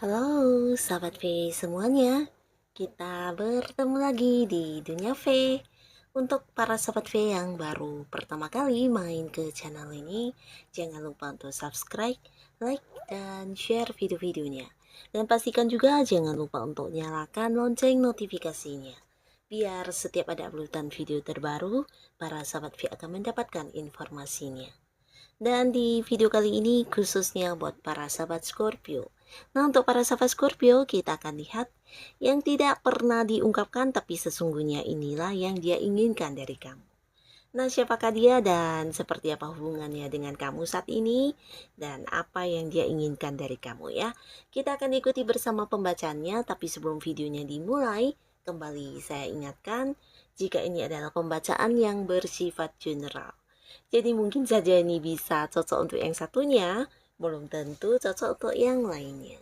Halo, sahabat V semuanya. Kita bertemu lagi di Dunia V. Untuk para sahabat V yang baru pertama kali main ke channel ini, jangan lupa untuk subscribe, like, dan share video-videonya. Dan pastikan juga jangan lupa untuk nyalakan lonceng notifikasinya. Biar setiap ada uploadan video terbaru, para sahabat V akan mendapatkan informasinya. Dan di video kali ini khususnya buat para sahabat Scorpio. Nah, untuk para sahabat Scorpio, kita akan lihat yang tidak pernah diungkapkan tapi sesungguhnya inilah yang dia inginkan dari kamu. Nah, siapakah dia dan seperti apa hubungannya dengan kamu saat ini dan apa yang dia inginkan dari kamu ya. Kita akan ikuti bersama pembacaannya, tapi sebelum videonya dimulai, kembali saya ingatkan jika ini adalah pembacaan yang bersifat general. Jadi mungkin saja ini bisa cocok untuk yang satunya, belum tentu cocok untuk yang lainnya.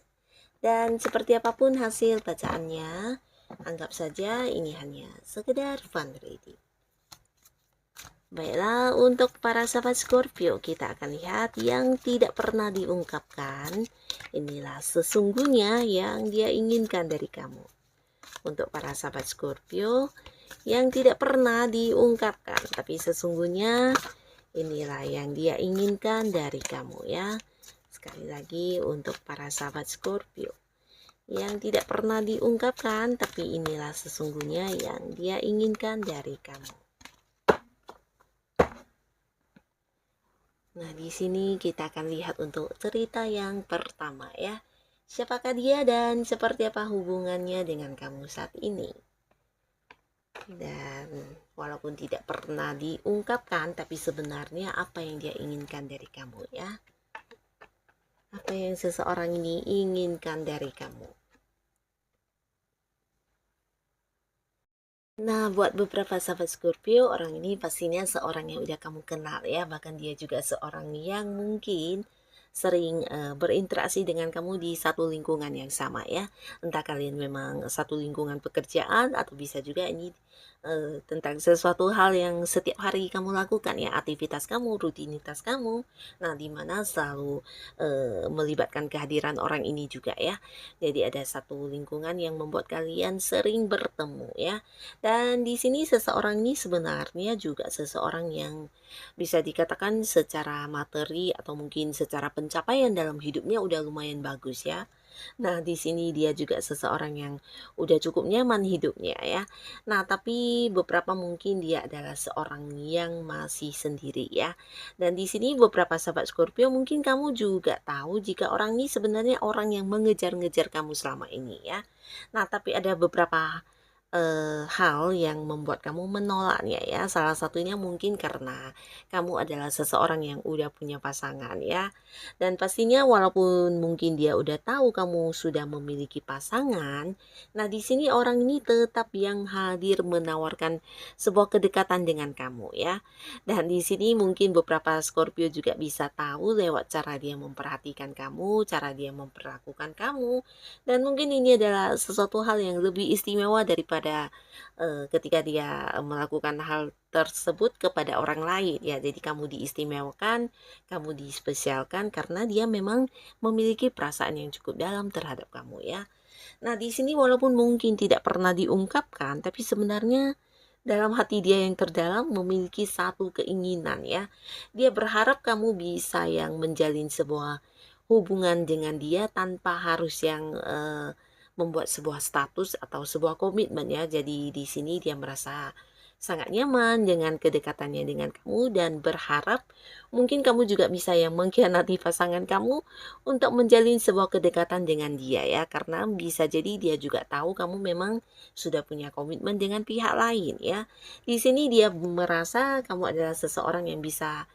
Dan seperti apapun hasil bacaannya, anggap saja ini hanya sekedar fun reading. Baiklah, untuk para sahabat Scorpio, kita akan lihat yang tidak pernah diungkapkan. Inilah sesungguhnya yang dia inginkan dari kamu. Untuk para sahabat Scorpio, yang tidak pernah diungkapkan, tapi sesungguhnya inilah yang dia inginkan dari kamu ya. Sekali lagi untuk para sahabat Scorpio yang tidak pernah diungkapkan, tapi inilah sesungguhnya yang dia inginkan dari kamu. Nah, di sini kita akan lihat untuk cerita yang pertama ya. Siapakah dia dan seperti apa hubungannya dengan kamu saat ini? Dan walaupun tidak pernah diungkapkan, tapi sebenarnya apa yang dia inginkan dari kamu ya. Apa yang seseorang ini inginkan dari kamu. Nah, buat beberapa sahabat Scorpio, orang ini pastinya seorang yang udah kamu kenal ya. Bahkan dia juga seorang yang mungkin sering berinteraksi dengan kamu di satu lingkungan yang sama ya. Entah kalian memang satu lingkungan pekerjaan atau bisa juga ini tentang sesuatu hal yang setiap hari kamu lakukan ya, aktivitas kamu, rutinitas kamu. Nah, dimana selalu melibatkan kehadiran orang ini juga ya. Jadi ada satu lingkungan yang membuat kalian sering bertemu ya. Dan di sini seseorang ini sebenarnya juga seseorang yang bisa dikatakan secara materi atau mungkin secara pencapaian dalam hidupnya udah lumayan bagus ya. Nah, di sini dia juga seseorang yang udah cukup nyaman hidupnya ya. Nah, tapi beberapa mungkin dia adalah seorang yang masih sendiri ya. Dan di sini beberapa sahabat Scorpio mungkin kamu juga tahu jika orang ini sebenarnya orang yang mengejar-ngejar kamu selama ini ya. Nah, tapi ada beberapa hal yang membuat kamu menolaknya ya. Salah satunya mungkin karena kamu adalah seseorang yang udah punya pasangan ya. Dan pastinya walaupun mungkin dia udah tahu kamu sudah memiliki pasangan, nah di sini orang ini tetap yang hadir menawarkan sebuah kedekatan dengan kamu ya. Dan di sini mungkin beberapa Scorpio juga bisa tahu lewat cara dia memperhatikan kamu, cara dia memperlakukan kamu. Dan mungkin ini adalah sesuatu hal yang lebih istimewa daripada ketika dia melakukan hal tersebut kepada orang lain ya. Jadi kamu diistimewakan, kamu dispesialkan karena dia memang memiliki perasaan yang cukup dalam terhadap kamu ya. Nah, di sini walaupun mungkin tidak pernah diungkapkan, tapi sebenarnya dalam hati dia yang terdalam memiliki satu keinginan ya. Dia berharap kamu bisa yang menjalin sebuah hubungan dengan dia tanpa harus yang membuat sebuah status atau sebuah komitmen ya. Jadi di sini dia merasa sangat nyaman dengan kedekatannya dengan kamu dan berharap mungkin kamu juga bisa yang mengkhianati pasangan kamu untuk menjalin sebuah kedekatan dengan dia ya, karena bisa jadi dia juga tahu kamu memang sudah punya komitmen dengan pihak lain ya. Di sini dia merasa kamu adalah seseorang yang bisa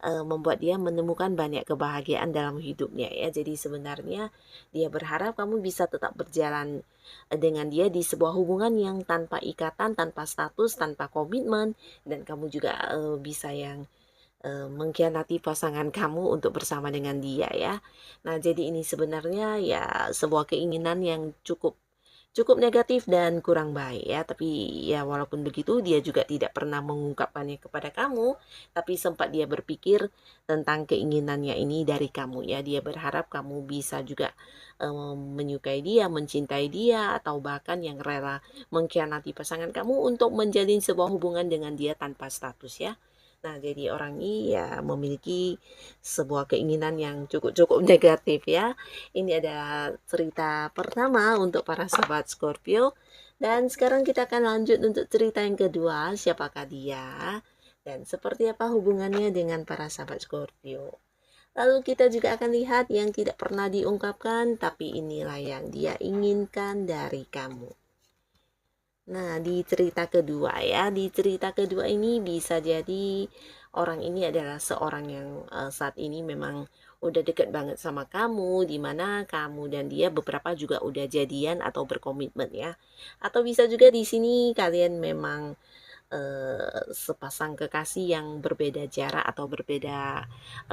membuat dia menemukan banyak kebahagiaan dalam hidupnya ya. Jadi sebenarnya dia berharap kamu bisa tetap berjalan dengan dia di sebuah hubungan yang tanpa ikatan, tanpa status, tanpa komitmen, dan kamu juga bisa yang mengkhianati pasangan kamu untuk bersama dengan dia ya. Nah, jadi ini sebenarnya ya sebuah keinginan yang cukup cukup negatif dan kurang baik ya. Tapi ya walaupun begitu dia juga tidak pernah mengungkapkannya kepada kamu, tapi sempat dia berpikir tentang keinginannya ini dari kamu ya. Dia berharap kamu bisa juga menyukai dia, mencintai dia, atau bahkan yang rela mengkhianati pasangan kamu untuk menjalin sebuah hubungan dengan dia tanpa status ya. Nah, jadi orang ini ya memiliki sebuah keinginan yang cukup-cukup negatif ya. Ini adalah cerita pertama untuk para sahabat Scorpio. Dan sekarang kita akan lanjut untuk cerita yang kedua, siapakah dia dan seperti apa hubungannya dengan para sahabat Scorpio. Lalu kita juga akan lihat yang tidak pernah diungkapkan, tapi inilah yang dia inginkan dari kamu. Nah, di cerita kedua ya, di cerita kedua ini bisa jadi orang ini adalah seorang yang saat ini memang udah deket banget sama kamu, di mana kamu dan dia beberapa juga udah jadian atau berkomitmen ya. Atau bisa juga di sini kalian memang sepasang kekasih yang berbeda jarak atau berbeda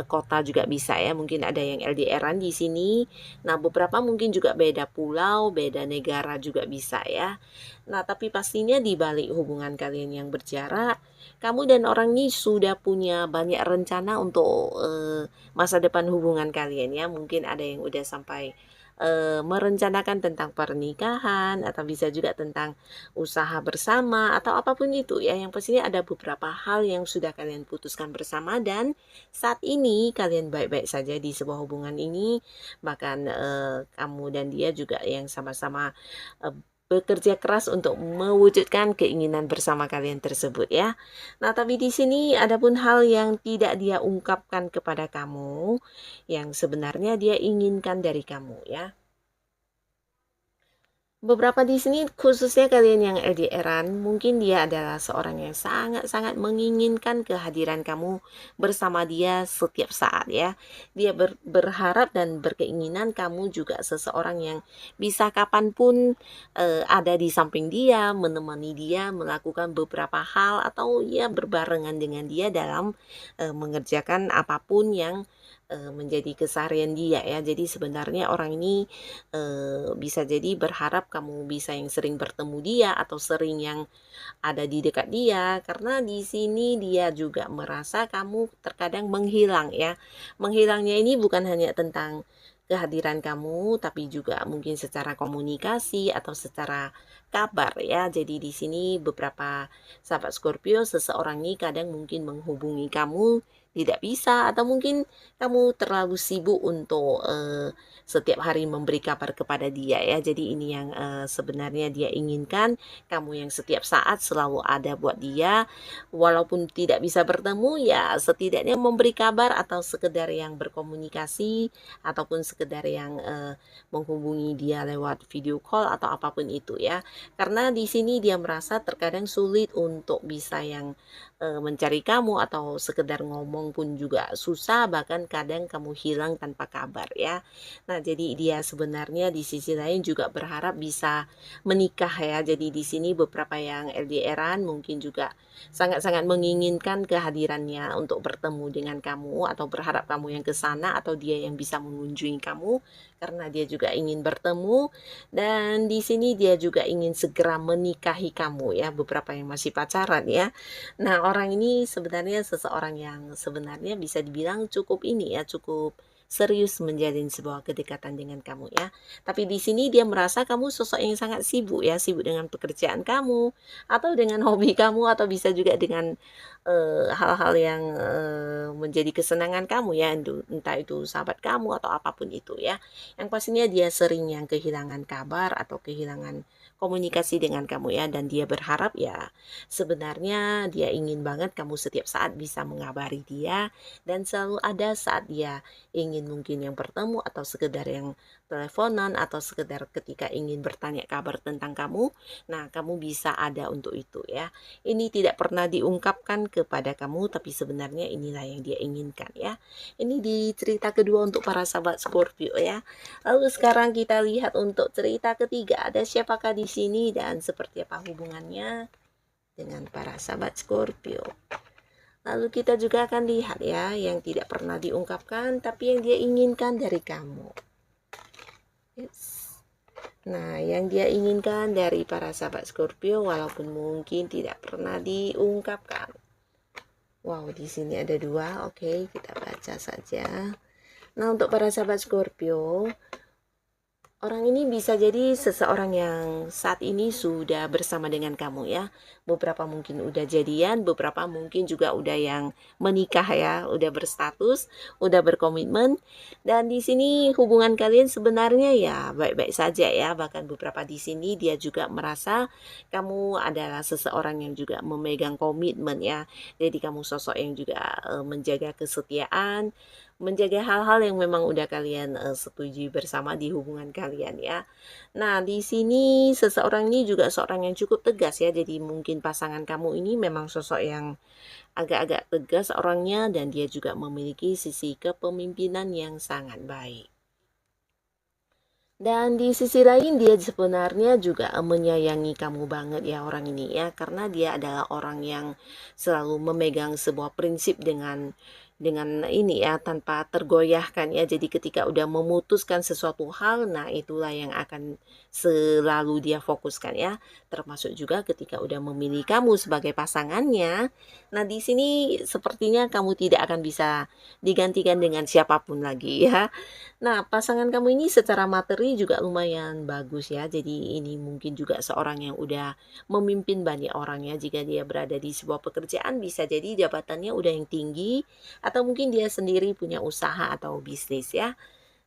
kota juga bisa ya. Mungkin ada yang LDRan di sini. Nah, beberapa mungkin juga beda pulau, beda negara juga bisa ya. Nah, tapi pastinya di balik hubungan kalian yang berjarak, kamu dan orang ini sudah punya banyak rencana untuk masa depan hubungan kalian ya. Mungkin ada yang udah sampai merencanakan tentang pernikahan atau bisa juga tentang usaha bersama atau apapun itu ya. Yang pastinya ada beberapa hal yang sudah kalian putuskan bersama dan saat ini kalian baik-baik saja di sebuah hubungan ini. Bahkan kamu dan dia juga yang sama-sama bekerja keras untuk mewujudkan keinginan bersama kalian tersebut ya. Nah, tapi di sini adapun hal yang tidak dia ungkapkan kepada kamu yang sebenarnya dia inginkan dari kamu ya. Beberapa di sini khususnya kalian yang LDRan, mungkin dia adalah seorang yang sangat-sangat menginginkan kehadiran kamu bersama dia setiap saat ya. Dia berharap dan berkeinginan kamu juga seseorang yang bisa kapanpun ada di samping dia, menemani dia, melakukan beberapa hal atau ya berbarengan dengan dia dalam mengerjakan apapun yang menjadi keseharian dia ya. Jadi sebenarnya orang ini bisa jadi berharap kamu bisa yang sering bertemu dia atau sering yang ada di dekat dia karena di sini dia juga merasa kamu terkadang menghilang ya. Menghilangnya ini bukan hanya tentang kehadiran kamu tapi juga mungkin secara komunikasi atau secara kabar ya. Jadi di sini beberapa sahabat Scorpio seseorang ini kadang mungkin menghubungi kamu tidak bisa atau mungkin kamu terlalu sibuk untuk setiap hari memberi kabar kepada dia ya. Jadi ini yang sebenarnya dia inginkan, kamu yang setiap saat selalu ada buat dia. Walaupun tidak bisa bertemu ya setidaknya memberi kabar atau sekedar yang berkomunikasi ataupun sekedar yang menghubungi dia lewat video call atau apapun itu ya. Karena di sini dia merasa terkadang sulit untuk bisa yang mencari kamu atau sekedar ngomong pun juga susah, bahkan kadang kamu hilang tanpa kabar ya. Nah, jadi dia sebenarnya di sisi lain juga berharap bisa menikah ya. Jadi di sini beberapa yang LDRan mungkin juga sangat-sangat menginginkan kehadirannya untuk bertemu dengan kamu atau berharap kamu yang ke sana atau dia yang bisa mengunjungi kamu karena dia juga ingin bertemu dan di sini dia juga ingin segera menikahi kamu ya. Beberapa yang masih pacaran ya. Nah, orang ini sebenarnya seseorang yang sebenarnya bisa dibilang cukup ini ya, cukup serius menjalin sebuah kedekatan dengan kamu ya. Tapi di sini dia merasa kamu sosok yang sangat sibuk ya, sibuk dengan pekerjaan kamu atau dengan hobi kamu atau bisa juga dengan hal-hal yang menjadi kesenangan kamu ya, entah itu sahabat kamu atau apapun itu ya. Yang pastinya dia sering yang kehilangan kabar atau kehilangan komunikasi dengan kamu ya dan dia berharap ya sebenarnya dia ingin banget kamu setiap saat bisa mengabari dia dan selalu ada saat dia ingin mungkin yang bertemu atau sekedar yang teleponan atau sekedar ketika ingin bertanya kabar tentang kamu. Nah, kamu bisa ada untuk itu ya. Ini tidak pernah diungkapkan kepada kamu tapi sebenarnya inilah yang dia inginkan ya. Ini di cerita kedua untuk para sahabat Scorpio ya. Lalu sekarang kita lihat untuk cerita ketiga, ada siapakah di sini dan seperti apa hubungannya dengan para sahabat Scorpio. Lalu kita juga akan lihat ya yang tidak pernah diungkapkan tapi yang dia inginkan dari kamu. Yes. Nah, yang dia inginkan dari para sahabat Scorpio walaupun mungkin tidak pernah diungkapkan. Wow, di sini ada dua. Oke, kita baca saja. Nah, untuk para sahabat Scorpio, orang ini bisa jadi seseorang yang saat ini sudah bersama dengan kamu ya. Beberapa mungkin udah jadian, beberapa mungkin juga udah yang menikah ya, udah berstatus, udah berkomitmen. Dan di sini hubungan kalian sebenarnya ya baik-baik saja ya. Bahkan beberapa di sini dia juga merasa kamu adalah seseorang yang juga memegang komitmen ya. Jadi kamu sosok yang juga menjaga kesetiaan, menjaga hal-hal yang memang udah kalian setujui bersama di hubungan kalian ya. Nah, di sini seseorang ini juga seorang yang cukup tegas ya. Jadi mungkin pasangan kamu ini memang sosok yang agak-agak tegas orangnya dan dia juga memiliki sisi kepemimpinan yang sangat baik. Dan di sisi lain dia sebenarnya juga menyayangi kamu banget ya orang ini ya, karena dia adalah orang yang selalu memegang sebuah prinsip dengan ini ya tanpa tergoyahkan ya. Jadi ketika udah memutuskan sesuatu hal, nah itulah yang akan selalu dia fokuskan ya. Termasuk juga ketika udah memilih kamu sebagai pasangannya. Nah, di sini sepertinya kamu tidak akan bisa digantikan dengan siapapun lagi ya. Nah, pasangan kamu ini secara materi juga lumayan bagus ya. Jadi ini mungkin juga seorang yang udah memimpin banyak orang ya. Jika dia berada di sebuah pekerjaan bisa jadi jabatannya udah yang tinggi atau mungkin dia sendiri punya usaha atau bisnis ya.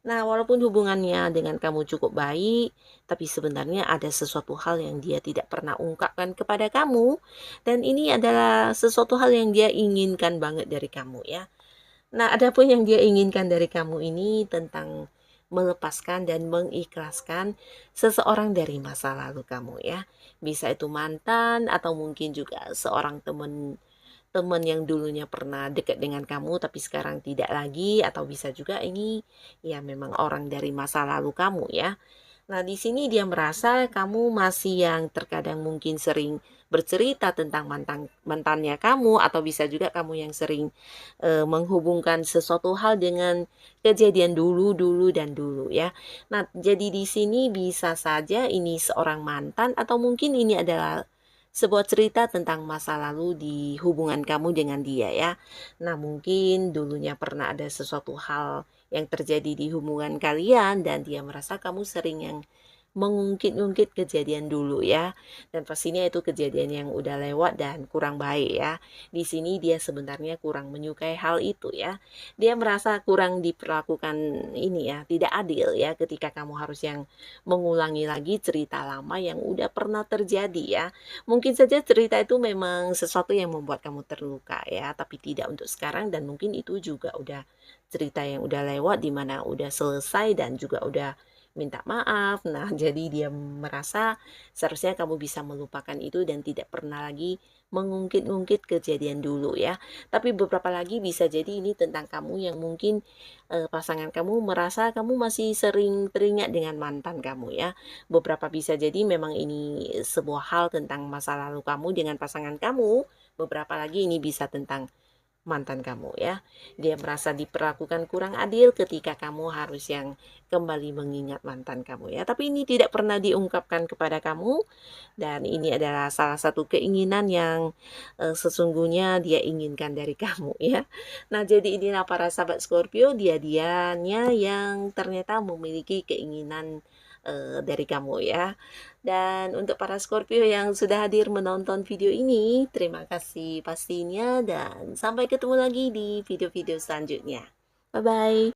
Nah, walaupun hubungannya dengan kamu cukup baik, tapi sebenarnya ada sesuatu hal yang dia tidak pernah ungkapkan kepada kamu dan ini adalah sesuatu hal yang dia inginkan banget dari kamu ya. Nah, ada pun yang dia inginkan dari kamu ini tentang melepaskan dan mengikhlaskan seseorang dari masa lalu kamu ya. Bisa itu mantan atau mungkin juga seorang teman teman yang dulunya pernah dekat dengan kamu tapi sekarang tidak lagi atau bisa juga ini ya memang orang dari masa lalu kamu ya. Nah, di sini dia merasa kamu masih yang terkadang mungkin sering bercerita tentang mantannya kamu atau bisa juga kamu yang sering menghubungkan sesuatu hal dengan kejadian dulu dan dulu ya. Nah, jadi di sini bisa saja ini seorang mantan atau mungkin ini adalah sebuah cerita tentang masa lalu di hubungan kamu dengan dia ya. Nah, mungkin dulunya pernah ada sesuatu hal yang terjadi di hubungan kalian dan dia merasa kamu sering yang mengungkit-ungkit kejadian dulu ya. Dan pastinya itu kejadian yang udah lewat dan kurang baik ya. Di sini dia sebenarnya kurang menyukai hal itu ya. Dia merasa kurang diperlakukan ini ya, tidak adil ya ketika kamu harus yang mengulangi lagi cerita lama yang udah pernah terjadi ya. Mungkin saja cerita itu memang sesuatu yang membuat kamu terluka ya, tapi tidak untuk sekarang dan mungkin itu juga udah cerita yang udah lewat di mana udah selesai dan juga udah minta maaf. Nah, jadi dia merasa seharusnya kamu bisa melupakan itu dan tidak pernah lagi mengungkit-ungkit kejadian dulu ya. Tapi beberapa lagi bisa jadi ini tentang kamu yang mungkin pasangan kamu merasa kamu masih sering teringat dengan mantan kamu ya. Beberapa bisa jadi memang ini sebuah hal tentang masa lalu kamu dengan pasangan kamu. Beberapa lagi ini bisa tentang mantan kamu ya. Dia merasa diperlakukan kurang adil ketika kamu harus yang kembali mengingat mantan kamu ya. Tapi ini tidak pernah diungkapkan kepada kamu dan ini adalah salah satu keinginan yang sesungguhnya dia inginkan dari kamu ya. Nah, jadi inilah para sahabat Scorpio, dia-dianya yang ternyata memiliki keinginan dari kamu ya. Dan untuk para Scorpio yang sudah hadir menonton video ini, terima kasih pastinya dan sampai ketemu lagi di video-video selanjutnya. Bye-bye.